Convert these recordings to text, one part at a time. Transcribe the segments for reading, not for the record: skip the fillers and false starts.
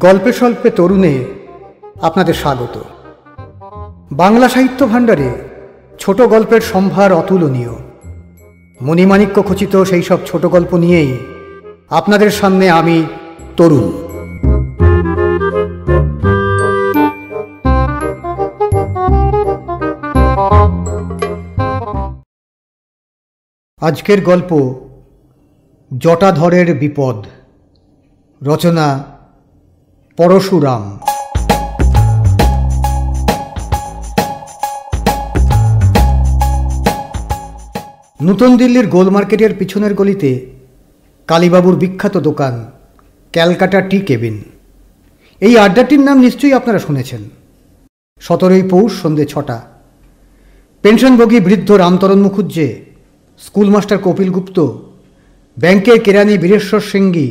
গল্পে স্বল্পে তরুণে আপনাদের স্বাগত। বাংলা সাহিত্য ভাণ্ডারে ছোট গল্পের সম্ভার অতুলনীয়। মণিমাণিক্য খচিত সেই সব ছোট গল্প নিয়েই আপনাদের সামনে আমি তরুণ। আজকের গল্প জটাধরের বিপদ। রচনা পরশুরাম। নতুন দিল্লির গোল মার্কেটের পিছনের গলিতে কালীবাবুর বিখ্যাত দোকান ক্যালকাটা টি কেবিন। এই আড্ডাটির নাম নিশ্চয়ই আপনারা শুনেছেন। 17ই পৌষ সন্ধে 6টা। পেনশনভোগী বৃদ্ধ রামতরণ মুখুজ্জে, স্কুলমাস্টার কপিল গুপ্ত, ব্যাংকের কেরানি বীরেশ্বর সিংগি,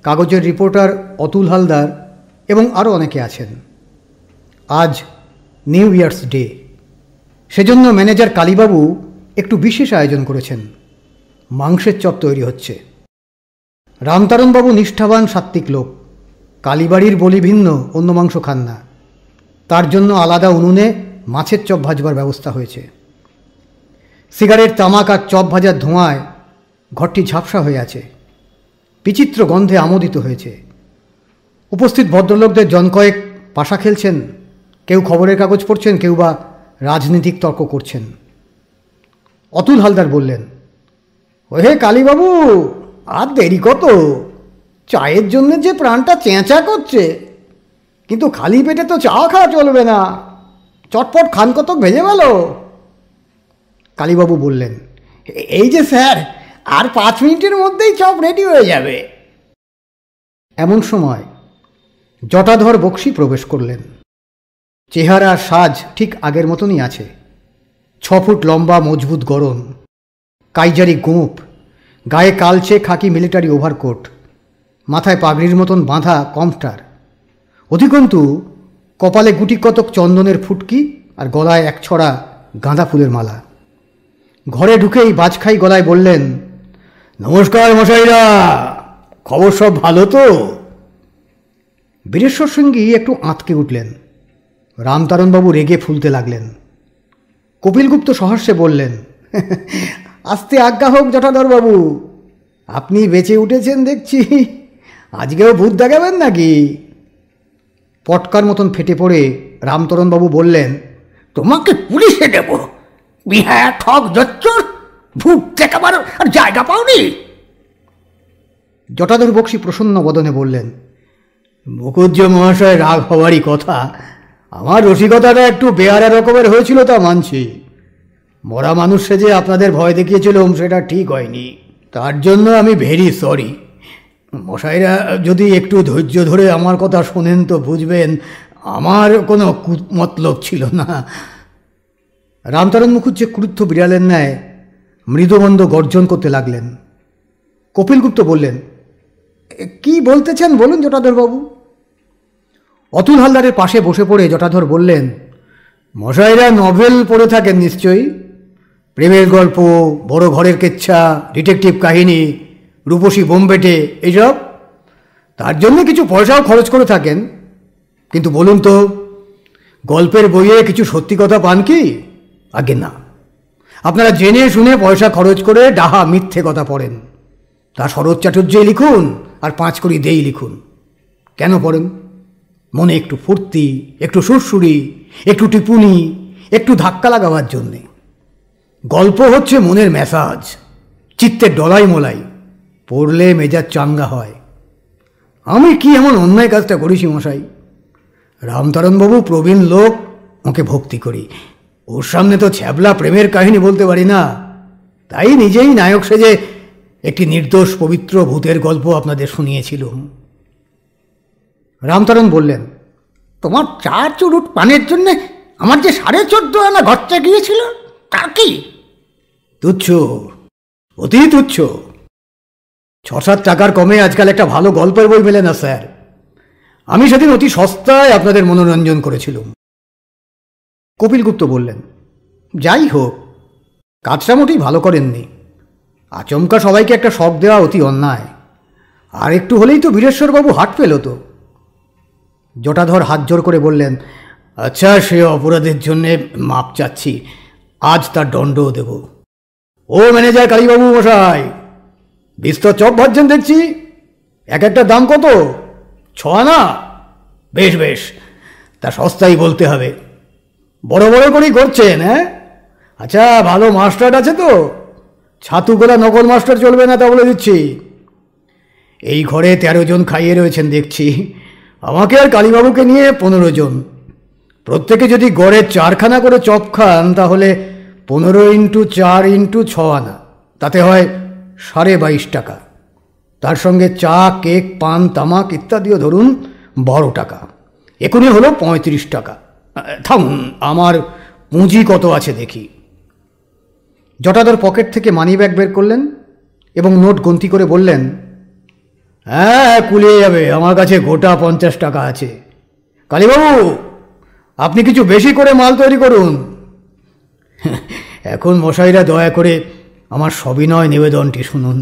কাগজের রিপোর্টার অতুল হালদার এবং আরও অনেকে আছেন। আজ নিউ ইয়ার্স ডে, সেজন্য ম্যানেজার কালীবাবু একটু বিশেষ আয়োজন করেছেন। মাংসের চপ তৈরি হচ্ছে। রামতারণবাবু নিষ্ঠাবান সাত্ত্বিক লোক, কালীবাড়ির বলি ভিন্ন অন্য মাংস খান না। তার জন্য আলাদা উনুনে মাছের চপ ভাজবার ব্যবস্থা হয়েছে। সিগারেট, তামাক আর চপ ভাজার ধোঁয়ায় ঘরটি ঝাপসা হয়ে আছে। বিচিত্র গন্ধে আমোদিত হয়েছে। উপস্থিত ভদ্রলোকদের জন কয়েক পাশা খেলছেন, কেউ খবরের কাগজ পড়ছেন, কেউ বা রাজনীতিক তর্ক করছেন। অতুল হালদার বললেন, ওহে কালীবাবু, আর দেরি কত? চায়ের জন্য যে প্রাণটা চেঁচা করছে, কিন্তু খালি পেটে তো চা খাওয়া চলবে না। চটপট খান কতক ভেজে গেল। কালীবাবু বললেন, এই যে স্যার, আর 5 মিনিটের মধ্যেই চপ রেডি হয়ে যাবে। এমন সময় জটাধর বক্সি প্রবেশ করলেন। চেহারা সাজ ঠিক আগের মতনই আছে। 6 ফুট লম্বা, মজবুত গড়ন, কাইজারি গোঁপ, গায়ে কালচে খাকি মিলিটারি ওভারকোট, মাথায় পাগড়ির মতন বাঁধা কমফটার, অধিকন্তু কপালে গুটি কতক চন্দনের ফুটকি আর গলায় 1 ছড়া গাঁদা ফুলের মালা। ঘরে ঢুকেই বাজখাই গলায় বললেন, নমস্কার মশাইরা, খবর সব ভালো তো? বীরেশ্বর সিংগি একটু আঁতকে উঠলেন। রামতারণবাবু রেগে ফুলতে লাগলেন। কপিলগুপ্ত সহাস্যে বললেন, আস্তে আজ্ঞা হোক জটাধরবাবু, আপনি বেঁচে উঠেছেন দেখছি। আজকেও ভূত দেখাবেন নাকি? পটকার মতন ফেটে পড়ে রামতরণবাবু বললেন, তোমাকে পুলিশে দেব। বিহার ঠক জচ্চর, ভূত দেখাবার আর জায়গা পাওনি। জটাধর বক্সি প্রসন্ন বদনে বললেন, মুখুজ্জ মহাশয়, রাগ হওয়ারই কথা। আমার রসিকতাটা একটু বেয়ারা রকমের হয়েছিল, তা মানছি। মরা মানুষ সেজে আপনাদের ভয় দেখিয়েছিলাম, সেটা ঠিক হয়নি। তার জন্য আমি ভেরি সরি। মশাইরা যদি একটু ধৈর্য ধরে আমার কথা শোনেন তো বুঝবেন আমার কোনো মতলব ছিল না। রামতারণ মুখুজ্জে ক্রুদ্ধ বিড়ালের ন্যায় মৃদুমন্দ গর্জন করতে লাগলেন। কপিলগুপ্ত বললেন, কি বলতেছেন বলুন জটাধরবাবু। অতুল হালদারের পাশে বসে পড়ে জটাধর বললেন, মশাইরা নভেল পড়ে থাকেন নিশ্চয়ই। প্রেমের গল্প, বড় ঘরের কেচ্ছা, ডিটেকটিভ কাহিনী, রূপসী বোম্বেটে, এইসব। তার জন্য কিছু পয়সাও খরচ করে থাকেন। কিন্তু বলুন তো, গল্পের বইয়ে কিছু সত্যি কথা পান কি? আগে না। আপনারা জেনে শুনে পয়সা খরচ করে ডাহা মিথ্যে কথা পড়েন। তা শরৎ চাটুর্যেই লিখুন আর 5 কড়ি দেই লিখুন। কেন পড়েন? মনে একটু ফুর্তি, একটু সুরসুরি, একটু টিপুনি, একটু ধাক্কা লাগাবার জন্যে। গল্প হচ্ছে মনের ম্যাসাজ, চিত্তের ডলাই মোলাই। পড়লে মেজাজ চাঙ্গা হয়। আমি কি এমন অন্যায় কাজটা করেছি মশাই? রামতারণবাবু প্রবীণ লোক, ওকে ভক্তি করি। ওর সামনে তো ছ্যাবলা প্রেমের কাহিনী বলতে পারি না। তাই নিজেই নায়ক সেজে একটি নির্দোষ পবিত্র ভূতের গল্প আপনাদের শুনিয়েছিলাম। রামতারণ বললেন, তোমার 4 চুরুট পানের জন্যে আমার যে 14.5 আনা ঘরটা গিয়েছিল, তা কি? তুচ্ছ, অতি তুচ্ছ। 6-7 টাকার কমে আজকাল একটা ভালো গল্পের বই মেলে না স্যার। আমি সেদিন অতি সস্তায় আপনাদের মনোরঞ্জন করেছিলাম। কপিলগুপ্ত বললেন, যাই হোক, কাজটা মোটেই ভালো করেননি। আচমকা সবাইকে একটা শক দেওয়া অতি অন্যায়। আর একটু হলেই তো বীরেশ্বরবাবু হাট পেল তো। জটাধর হাত জোর করে বললেন, আচ্ছা, সে অপরাধের জন্যে মাপ চাচ্ছি, আজ তার দণ্ডও দেব। ও ম্যানেজার কালীবাবু মশাই, বিস্তর চপ ভাজছেন দেখছি, এক একটা দাম কত? 6 আনা? বেশ বেশ, তা সস্তাই বলতে হবে। বড় বড় করেই করছেন, হ্যাঁ? আচ্ছা, ভালো মাস্টার আছে তো? ছাতু গোলা নকল মাস্টার চলবে না, তা বলে দিচ্ছি। এই ঘরে 13 জন খাইয়ে রয়েছেন দেখছি, আমাকে আর কালীবাবুকে নিয়ে 15 জন। প্রত্যেকে যদি গড়ে 4খানা করে চপ খান, তাহলে 15 × 4 × 6 আনা, তাতে হয় 22.5 টাকা। তার সঙ্গে চা, কেক, পান, তামাক ইত্যাদিও ধরুন 12 টাকা। এখনই হলো 35 টাকা। থামুন, আমার পুঁজি কত আছে দেখি। জটাধর পকেট থেকে মানিব্যাগ বের করলেন এবং নোট গন্তি করে বললেন, হ্যাঁ, কুলিয়ে যাবে, আমার কাছে গোটা 50 টাকা আছে। কালীবাবু, আপনি কিছু বেশি করে মাল তৈরি করুন। এখন মশাইরা দয়া করে আমার সবিনয় নিবেদনটি শুনুন।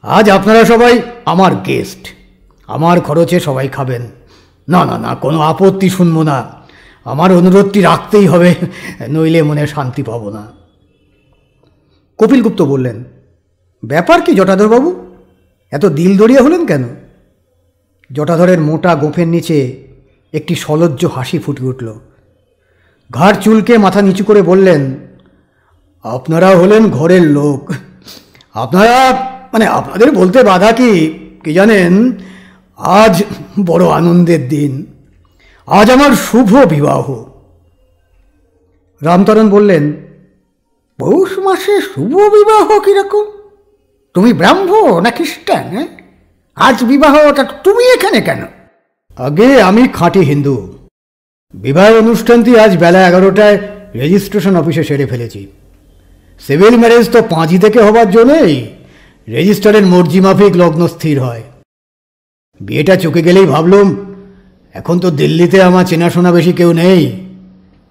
আজ আপনারা সবাই আমার গেস্ট, আমার খরচে সবাই খাবেন। না না না, কোনো আপত্তি শুনব না, আমার অনুরোধটি রাখতেই হবে, নইলে মনে শান্তি পাব না। কপিলগুপ্ত বললেন, ব্যাপার কি জটাধরবাবু, এত দিলদরিয়া হলেন কেন? জটাধরের মোটা গোঁফের নিচে একটি সলজ্জ হাসি ফুটে উঠল। ঘাড় চুলকে মাথা নিচু করে বললেন, আপনারা হলেন ঘরের লোক, আপনারা আপনাদের বলতে বাধা কি জানেন? আজ বড় আনন্দের দিন, আজ আমার শুভ বিবাহ। রামতারণ বললেন, পৌষ মাসে শুভ বিবাহ কিরকম? তুমি ব্রাহ্মণ না খ্রিস্টান? আজ বিবাহটা তুমি এখানে কেন? আগে আমি খাঁটি হিন্দু। বিবাহ অনুষ্ঠানটি আজ বেলা 11টায় রেজিস্ট্রেশন অফিসে সেরে ফেলেছি। সিভিল ম্যারেজ তো 5 থেকে হবার জন্যই রেজিস্টারের মর্জি মাফিক লগ্ন স্থির হয়। বিয়েটা চুকে গেলেই ভাবলুম, এখন তো দিল্লিতে আমার চেনাশোনা বেশি কেউ নেই।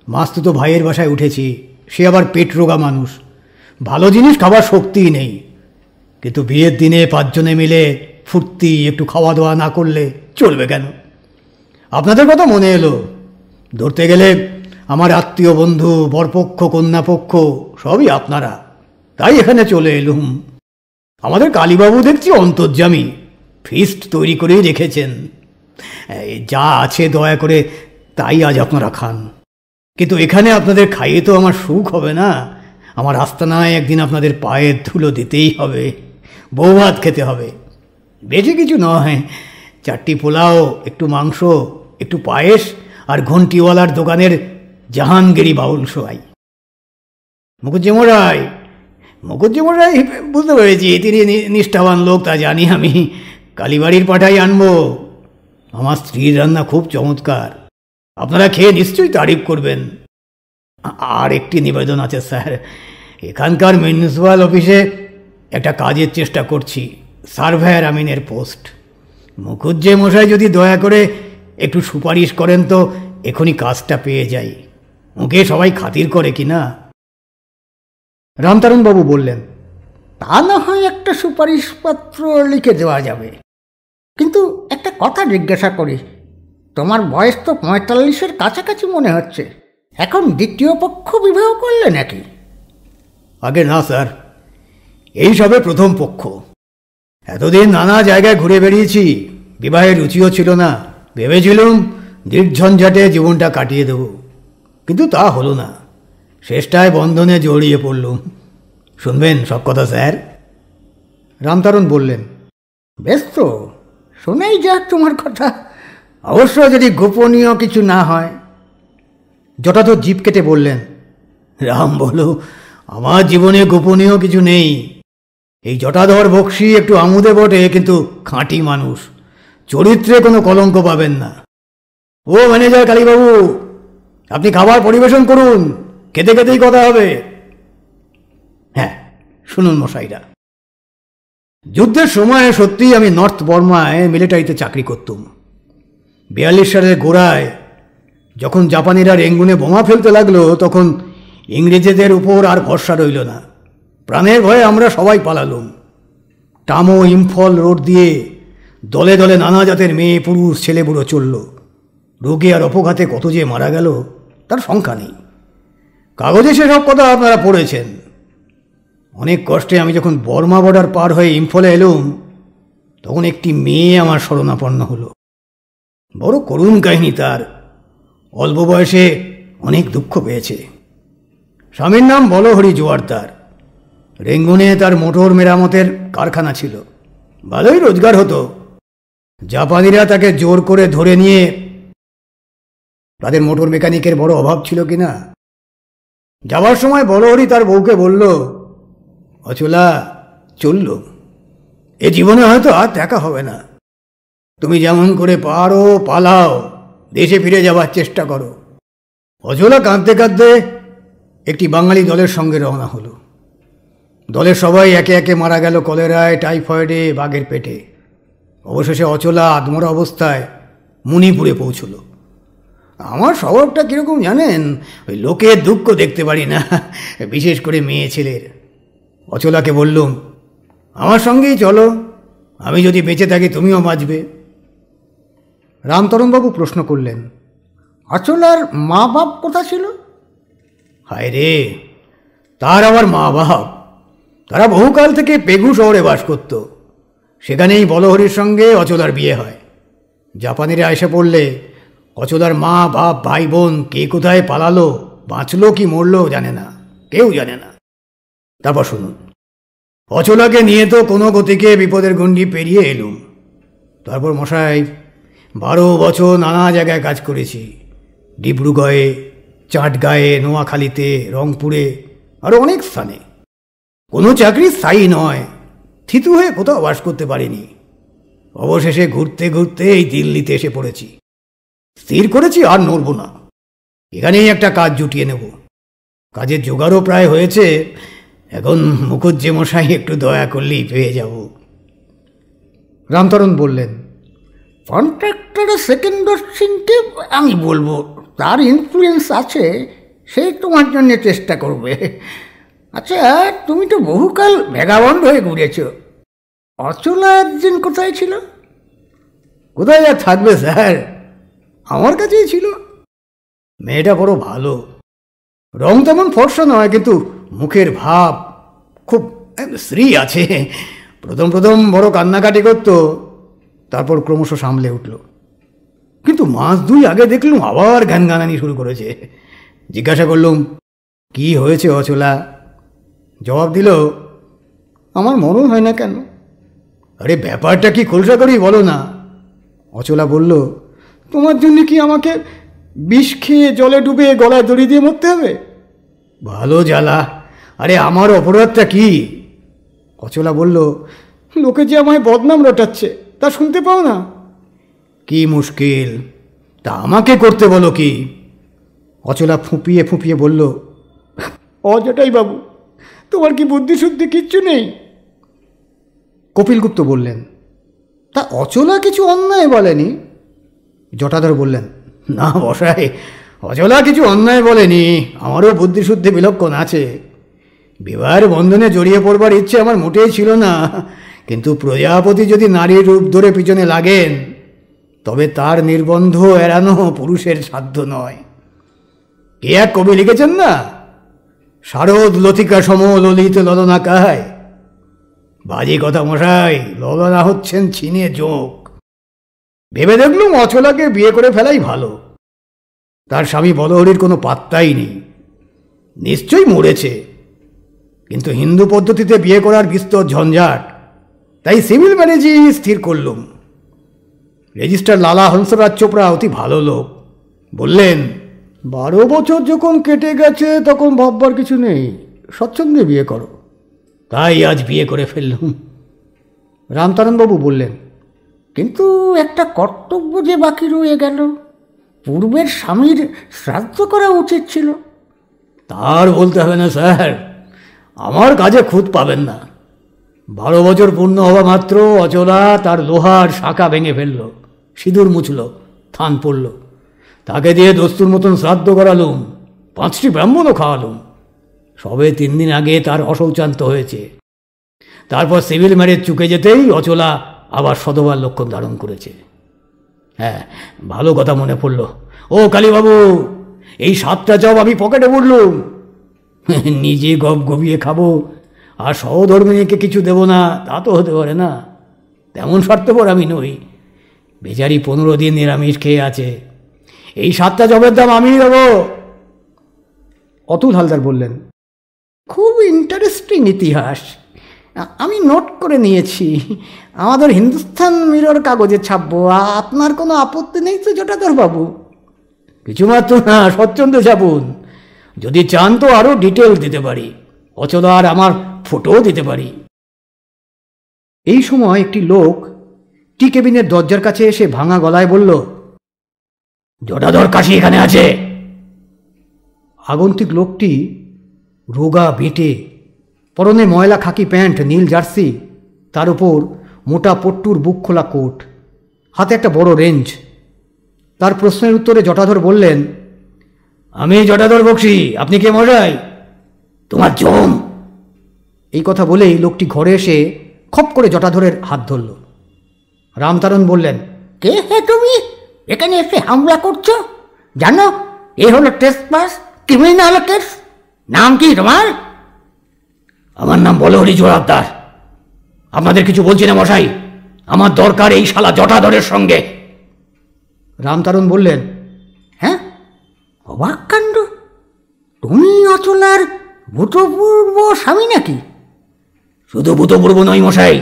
মাস্তুতো ভাইয়ের বাসায় উঠেছি, সে আবার পেট রোগা মানুষ, ভালো জিনিস খাবার শক্তিই নেই। কিন্তু বিয়ের দিনে 5 জনে মিলে ফুর্তি একটু খাওয়া দাওয়া না করলে চলবে কেন? আপনাদের কথা মনে এলো। ধরতে গেলে আমার আত্মীয় বন্ধু, বরপক্ষ, কন্যাপক্ষ সবই আপনারা, তাই এখানে চলে এলুম। আমাদের কালীবাবু দেখছি অন্তর্যামী, ফিস্ট তৈরি করেই রেখেছেন। যা আছে দয়া করে তাই আজ আপনারা খান। কিন্তু এখানে আপনাদের খাইয়ে তো আমার সুখ হবে না। আমার আস্তানায় একদিন আপনাদের পায়ের ধুলো দিতেই হবে, বউ ভাত খেতে হবে। বেশি কিছু নয়, 4টি পোলাও, একটু মাংস, একটু পায়েস আর ঘন্টিওয়ালার দোকানের জাহাঙ্গীরি বাউল সোয়াই। মুখুজ্জেমশাই বুঝতে পেরেছি, তিনি নিষ্ঠাবান লোক, তা জানি আমি। কালীবাড়ির পাঠাই আনবো। আমার স্ত্রীর রান্না খুব চমৎকার, আপনারা খেয়ে নিশ্চয়ই তারিফ করবেন। আর একটি নিবেদন আছে স্যার, এখানকার মিউনিসিপ্যাল অফিসে একটা কাজের চেষ্টা করছি, সার্ভেয়ার আমিনের পোস্ট। মুখুজ্জেমশাই যদি দয়া করে একটু সুপারিশ করেন তো এখনই কাজটা পেয়ে যাই। ওকে সবাই খাতির করে কি না? রামতারণবাবু বললেন, তা না হয় একটা সুপারিশপত্র লিখে দেওয়া যাবে, কিন্তু একটা কথা জিজ্ঞাসা করি, তোমার বয়স তো 45-এর কাছাকাছি মনে হচ্ছে। এখন দ্বিতীয় পক্ষ বিবাহ করলে নাকি? আগে না স্যার, এই সবে প্রথম পক্ষ। এতদিন নানা জায়গায় ঘুরে বেরিয়েছি, বিবাহের রুচিও ছিল না। ভেবেছিলুম নির্ঝঞ্ঝাটে জীবনটা কাটিয়ে দেব, কিন্তু তা হলো না। শেষটায় বন্ধনে জড়িয়ে পড়লুম। শুনবেন সব কথা স্যার? রামতারণ বললেন, বেশ তো, শোনাই যাক তোমার কথা, অবশ্য যদি গোপনীয় কিছু না হয়। জটাধর জিভ কেটে বললেন, রাম বলো, আমার জীবনে গোপনীয় কিছু নেই। এই জটাধর বক্সি একটু আমুদে বটে, কিন্তু খাঁটি মানুষ, চরিত্রে কোনো কলঙ্ক পাবেন না। ও ম্যানেজার কালীবাবু, আপনি খাবার পরিবেশন করুন, খেতে খেতেই কথা হবে। হ্যাঁ, শুনুন মশাইরা, যুদ্ধের সময় সত্যিই আমি নর্থ বর্মায় মিলিটারিতে চাকরি করতুম। 42 সালের গোড়ায় যখন জাপানিরা রেঙ্গুনে বোমা ফেলতে লাগলো, তখন ইংরেজদের উপর আর ভরসা রইল না। প্রাণের ভয়ে আমরা সবাই পালালুম। টামো ইম্ফল রোড দিয়ে দলে দলে নানা জাতের মেয়ে পুরুষ ছেলেবুড়ো চলল। রোগে আর অপঘাতে কত যে মারা গেল তার সংখ্যা নেই। কাগজে সেসব কথা আপনারা পড়েছেন। অনেক কষ্টে আমি যখন বর্মা বর্ডার পার হয়ে ইম্ফলে এলুম, তখন একটি মেয়ে আমার শরণাপন্ন হলো। বড় করুণ কাহিনী তার। অল্প বয়সে অনেক দুঃখ পেয়েছে। স্বামীর নাম বলহরি জোয়ারদার। রেঙ্গুনে তার মোটর মেরামতের কারখানা ছিল, ভালোই রোজগার হতো। জাপানিরা তাকে জোর করে ধরে নিয়ে, তাদের মোটর মেকানিকের বড় অভাব ছিল কিনা, যাওয়ার সময় বলহরি তার বউকে বলল, অচলা চলল, এ জীবনে হয়তো আর দেখা হবে না। তুমি যেমন করে পারো পালাও, দেশে ফিরে যাবার চেষ্টা করো। অচলা কাঁদতে কাঁদতে একটি বাঙালি দলের সঙ্গে রওনা হলো। দলের সবাই একে একে মারা গেল কলেরায়, টাইফয়েডে, বাঘের পেটে। অবশেষে অচলা আধমরা অবস্থায় মণিপুরে পৌঁছল। আমার স্বভাবটা কীরকম জানেন? ওই লোকের দুঃখ দেখতে পারি না, বিশেষ করে মেয়ে ছেলের। অচলাকে বললুম, আমার সঙ্গেই চলো, আমি যদি বেঁচে থাকি তুমিও বাঁচবে। রামতরণবাবু প্রশ্ন করলেন, অচলার মা বাপ কোথা ছিল? হায় রে, তার আবার মা বাপ? তারা বহুকাল থেকে পেগু শহরে বাস করত। সেখানেই বলহরির সঙ্গে অচলার বিয়ে হয়। জাপানিরা এসে পড়লে অচলার মা বাপ ভাই বোন কে কোথায় পালালো, বাঁচলো কি মরলো জানে না, কেউ জানে না। তারপর শুনুন, অচলাকে নিয়ে তো কোনো গতিকে বিপদের গণ্ডি পেরিয়ে এলুম। তারপর মশাই 12 বছর নানা জায়গায় কাজ করেছি। ডিব্রুগড়ে, চাটগাঁয়ে, নোয়াখালীতে, রংপুরে, আরও অনেক স্থানে। কোনো চাকরি স্থায়ী নয়, থিতু হয়ে কোথাও বাস করতে পারিনি। অবশেষে ঘুরতে ঘুরতে এই দিল্লিতে এসে পড়েছি। স্থির করেছি আর নড়ব না, এখানেই একটা কাজ জুটিয়ে নেব। কাজের জোগাড়ও প্রায় হয়েছে। এখন মুখুজ্জে মশাই একটু দয়া করলেই পেয়ে যাব। রামতরণ বললেন, কন্ট্রাক্টরের সেকেন্ডার সিংকে আমি বলবো, তার ইনফ্লুয়েন্স আছে, সে তোমার জন্য চেষ্টা করবে। আচ্ছা, তুমি তো বহুকাল ভেগাবন্ড হয়ে ঘুরেছ, অচলা একদিন কোথায় ছিল? কোথায় আর থাকবে স্যার, আমার কাছেই ছিল। মেয়েটা বড় ভালো, রং তেমন ফর্সা নয়, কিন্তু মুখের ভাব খুব শ্রী আছে। প্রথম প্রথম বড় কান্নাকাটি করত, তারপর ক্রমশ সামলে উঠল। কিন্তু মাস 2 আগে দেখলুম আবার গানগানানি শুরু করেছে। জিজ্ঞাসা করলুম, কি হয়েছে অচলা? জবাব দিল, আমার মরণ হয় না কেন? আরে ব্যাপারটা কি খোলসা করেই বলো না। অচলা বলল, তোমার জন্য কি আমাকে বিষ খেয়ে জলে ডুবে গলায় দড়ি দিয়ে মরতে হবে? ভালো জ্বালা। আরে আমার অপরাধটা কি? অচলা বলল, লোকে যে আমায় বদনাম রটাচ্ছে তা শুনতে পাও না? কি মুশকিল, তা আমাকে করতে বলো কি? অচলা ফুঁপিয়ে ফুঁপিয়ে বলল, অজটাই বাবু, তোমার কি বুদ্ধিশুদ্ধি কিচ্ছু নেই? কপিলগুপ্ত বললেন, তা অচলা কিছু অন্যায় বলেনি? জটাধর বললেন, না বসাই, অচলা কিছু অন্যায় বলেনি, আমারও বুদ্ধিশুদ্ধি বিলক্ষণ আছে। বিবাহের বন্ধনে জড়িয়ে পড়বার ইচ্ছে আমার মোটেই ছিল না, কিন্তু প্রজাপতি যদি নারীর রূপ ধরে পিছনে লাগেন, তবে তার নির্বন্ধ এড়ানো পুরুষের সাধ্য নয়। কে এক কবি লিখেছেন না, শারদ লতিকা সম ললিত ললনাকায়। বাজে কথা মশাই, ললনা হচ্ছেন ছিনে যোগ। ভেবে দেখলুম অচলাকে বিয়ে করে ফেলাই ভালো। তার স্বামী বলহরির কোনো পাত্তাই নেই, নিশ্চয়ই মরেছে। কিন্তু হিন্দু পদ্ধতিতে বিয়ে করার বিস্তর ঝঞ্ঝাট, তাই সিভিল ম্যারেজই স্থির করলুম। রেজিস্ট্রার লালা হংসরাজ চোপড়া অতি ভালো লোক। বললেন, 12 বছর যখন কেটে গেছে তখন ভাববার কিছু নেই, স্বচ্ছন্দে বিয়ে করো। তাই আজ বিয়ে করে ফেললুম। রামতারণবাবু বললেন, কিন্তু একটা কর্তব্য যে বাকি রয়ে গেল, পূর্বের স্বামীর শ্রাদ্ধ করা উচিত ছিল। তার বলতে হবে না স্যার, আমার কাজে খুঁত পাবেন না। 12 বছর পূর্ণ হওয়া মাত্র অচলা তার লোহার শাখা ভেঙে ফেলল, সিঁদুর মুছল, থান পড়ল। তাকে দিয়ে দস্তুর মতন শ্রাদ্ধ করালুম, 5টি ব্রাহ্মণও খাওয়ালুম। সবে 3 দিন আগে তার অশৌচান্ত হয়েছে। তারপর সিভিল ম্যারেজ চুকে যেতেই অচলা আবার সধবার লক্ষণ ধারণ করেছে। হ্যাঁ, ভালো কথা মনে পড়ল। ও কালীবাবু, এই 7টা চপ আমি পকেটে পড়লুম। নিজে গপ গপিয়ে খাবো আর সহধর্মিনীকে কিছু দেব না, তা তো হতে পারে না। তেমন স্বার্থপর আমি নই। বেচারি 15 দিন নিরামিষ খেয়ে আছে। এই 7টা চপের দাম আমিই দেবো। অতুল হালদার বললেন, খুব ইন্টারেস্টিং ইতিহাস, আমি নোট করে নিয়েছি। আমাদের হিন্দুস্তান মিরর কাগজে ছাপবো। আপনার কোনো আপত্তি নেই তো জটাধর বাবু? কিছুমাত্র না, স্বচ্ছন্দ ছাপুন। যদি চান তো আরও ডিটেল দিতে পারি। অচলা আর আমার ফটোও দিতে পারি। এই সময় একটি লোক টি কেবিনের দরজার কাছে এসে ভাঙা গলায় বলল, জটাধর কাশি এখানে আছে। আগন্তুক লোকটি রোগা বেটে, পরনে ময়লা খাকি প্যান্ট, নীল জার্সি, তার উপর মোটা পট্টুর বুক খোলা কোট, হাতে একটা বড় রেঞ্জ। তার প্রশ্নের উত্তরে জটাধর বললেন, আমি জটাধর বক্সি। আপনি কে মশাই? তোমার জম। এই কথা বলেই লোকটি ঘরে এসে খপ করে জটাধরের হাত ধরল। রামতারণ বললেন, কে হে তুমি? এখানে এসে হামলা করছো? জানো এ হলো ট্রেসপাস, ক্রিমিনাল কেস। নাম কি তোমার? আমার নাম বলহরি জোয়ারদার। আপনাদের কিছু বলছি না মশাই, আমার দরকার এই শালা জটাধরের সঙ্গে। রামতারণ বললেন, হ্যাঁ, অবাক কাণ্ড। তুমি অচলার ভূতপূর্ব স্বামী নাকি? শুধু ভূতপূর্ব নয় মশাই,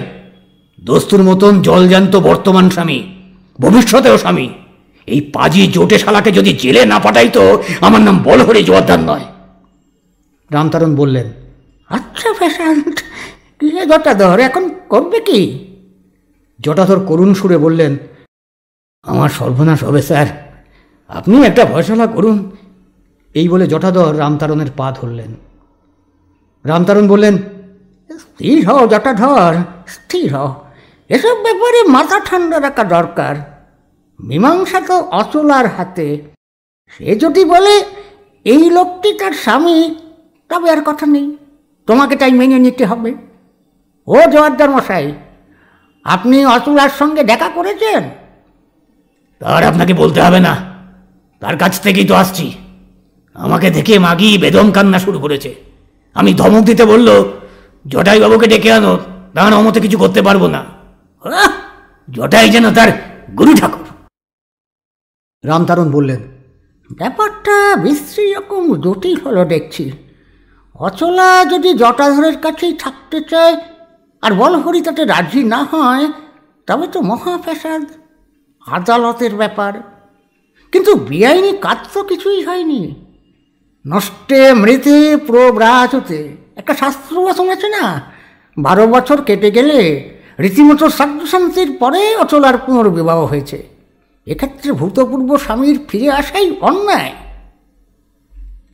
দস্তুর মতন জলজান্ত বর্তমান স্বামী, ভবিষ্যতেও স্বামী। এই পাজি জোটে শালাকে যদি জেলে না পাঠাই তো আমার নাম বলহরি জোয়ারদার নয়। রামতারণ বললেন, আচ্ছা ফ্যাশান্ট, জটাধর এখন করবে কি? জটাধর করুণ সুরে বললেন, আমার সর্বনাশ হবে স্যার, আপনি একটা ফয়সালা করুন। এই বলে জটাধর রামতারণের পা ধরলেন। রামতারণ বললেন, স্থির হও জটাধর, স্থির হও। এসব ব্যাপারে মাথা ঠান্ডা রাখা দরকার। মীমাংসা তো অচলার হাতে। সে যদি বলে এই লোকটি তার স্বামী, তবে আর কথা নেই, তোমাকে তাই মেনে নিতে হবে। ও জোয়ারদার মশাই, আপনি অচলার সঙ্গে দেখা করেছেন? তার আপনাকে বলতে হবে না, তার কাছ থেকেই তো আসছি। আমাকে দেখে মাগি বেদম কান্না শুরু করেছে। আমি ধমক দিতে বলল, জটাই বাবুকে ডেকে আনো, তার অমতে কিছু করতে পারবো না। জটাই যেন তার গুরু ঠাকুর। রামতারণ বললেন, ব্যাপারটা বিশ্রী রকম জটিল হলো দেখছি। অচলা যদি জটাধরের কাছেই থাকতে চায় আর বলহরি তাতে রাজি না হয়, তবে তো মহা ফ্যাসাদ, আদালতের ব্যাপার। কিন্তু বেআইনি কাজ তো কিছুই হয়নি। নষ্টে মৃতে প্রব্রাজতে একটা শাস্ত্র বচন আছে না, 12 বছর কেটে গেলে রীতিমতো শান্তির পরে অচলার পুনর্বিবাহ হয়েছে। এক্ষেত্রে ভূতপূর্ব স্বামীর ফিরে আসাই অন্যায়।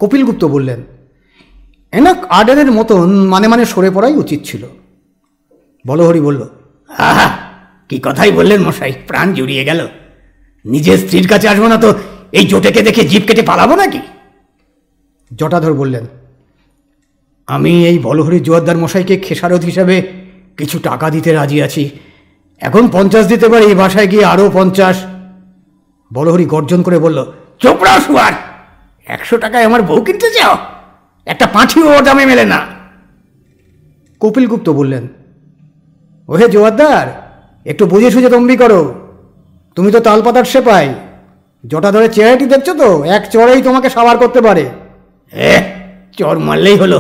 কপিলগুপ্ত বললেন, এনক আর্ডারের মতন মানে মানে সরে পড়াই উচিত ছিল। বলহরি বলল, আহা, কি কথাই বললেন মশাই, প্রাণ জুড়িয়ে গেল। নিজের স্ত্রীর কাছে আসবো না তো এই জোটেকে দেখে জিভ কেটে পালাবো নাকি? জটাধর বললেন, আমি এই বলহরি জোয়ারদার মশাইকে খেসারত হিসাবে কিছু টাকা দিতে রাজি আছি। এখন 50 দিতে পারি, বাসায় গিয়ে আরও 50। বলহরি গর্জন করে বলল, চোপড়া শুয়ার, 100 টাকায় আমার বউ কিনতে চাও? একটা পাঁঠিও ওর দামে মেলে না। কপিলগুপ্ত বললেন, ওহে জোয়ারদার, একটু বুঝে সুঝে তম্বি করো। তুমি তো তালপাতার সেপাই, জটাধরের চেহারাটি দেখছো তো, এক চড়েই তোমাকে সাবার করতে পারে। চর মারলেই হলো।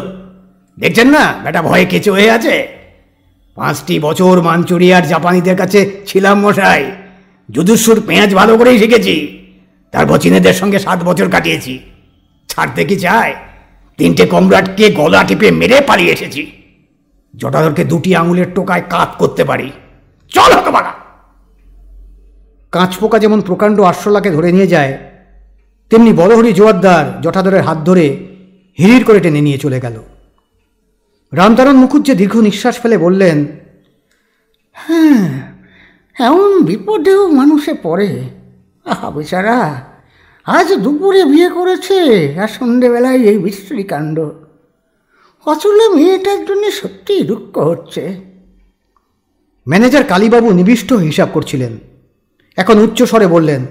দেখছেন না বেটা ভয়ে কেঁচো হয়ে আছে। 5টি বছর মাঞ্চুরিয়ার জাপানিদের কাছে ছিলাম মশাই, যুদুস্যুর পেঁয়াজ ভালো করেই শিখেছি। তারপর চীনেদের সঙ্গে 7 বছর কাটিয়েছি। ছাড়তে কি চায়? 3টে কমরাটকে গলা টিপে মেরে পালিয়ে এসেছি। জটাধরকে 2টি আঙুলের টোকায় কাত করতে পারি। চল হতবাগা। কাঁচপোকা যেমন প্রকাণ্ড আরশোলাকে ধরে নিয়ে যায়, তেমনি বলহরি জোয়ারদার জটাধরের হাত ধরে হিড়ির করে টেনে নিয়ে চলে গেল। রামতারণ মুখুজ্জে দীর্ঘ নিঃশ্বাস ফেলে বললেন, হ্যাঁ, এমন বিপদেও মানুষে পড়ে। আহা বেচারা, আজ দুপুরে বিয়ে করেছে আর সন্ধেবেলায় এই বিশ্রী কাণ্ড। আসলে মেয়েটার জন্য সত্যিই দুঃখ হচ্ছে। ম্যানেজার কালীবাবু নিবিষ্ট হিসাব করছিলেন। এখন উচ্চ স্বরে বললেন,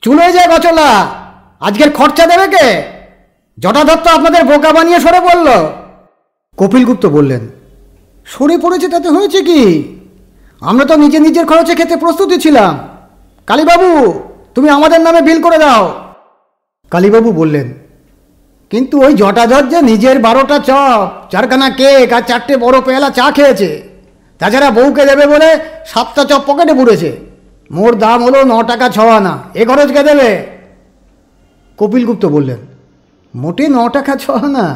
চুলে যায় গচলা, আজকের খরচা দেবে কে? জটাধর তো আপনাদের বোকা বানিয়ে সরে পড়ল। কপিলগুপ্ত বললেন, সরে পড়েছে তাতে হয়েছে কি? আমরা তো নিজের খরচে খেতে প্রস্তুতি ছিলাম। কালীবাবু, তুমি আমাদের নামে বিল করে দাও। কালীবাবু বললেন, কিন্তু ওই জটাধর যে নিজের 12টা চপ, 4খানা কেক আর 4টে বড় পেয়ালা চা খেয়েছে। তাছাড়া বউকে দেবে বলে 7টা চপ পকেটে পুড়েছে। মোর দাম হলো 9 টাকা 6 আনা। এ খরচ কে দেবে? কপিলগুপ্ত বললেন, মোটে 9 টাকা 6 আনা?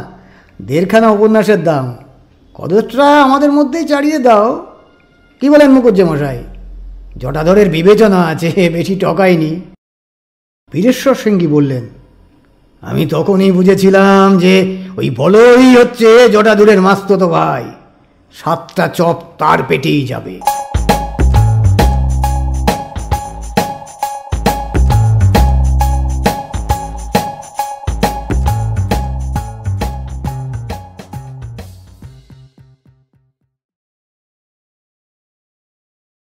1.5খানা উপন্যাসের দাম। খরচটা আমাদের মধ্যেই চাড়িয়ে দাও। কি বলেন মুখুজ্জেমশাই? জটাধরের বিবেচনা আছে, বেশি টকায়নি। বীরেশ্বর সিংহি বললেন, আমি তখনই বুঝেছিলাম যে ওই বলই হচ্ছে জটাধরের মাস্তুতো ভাই। 7টা চপ তার পেটেই যাবে।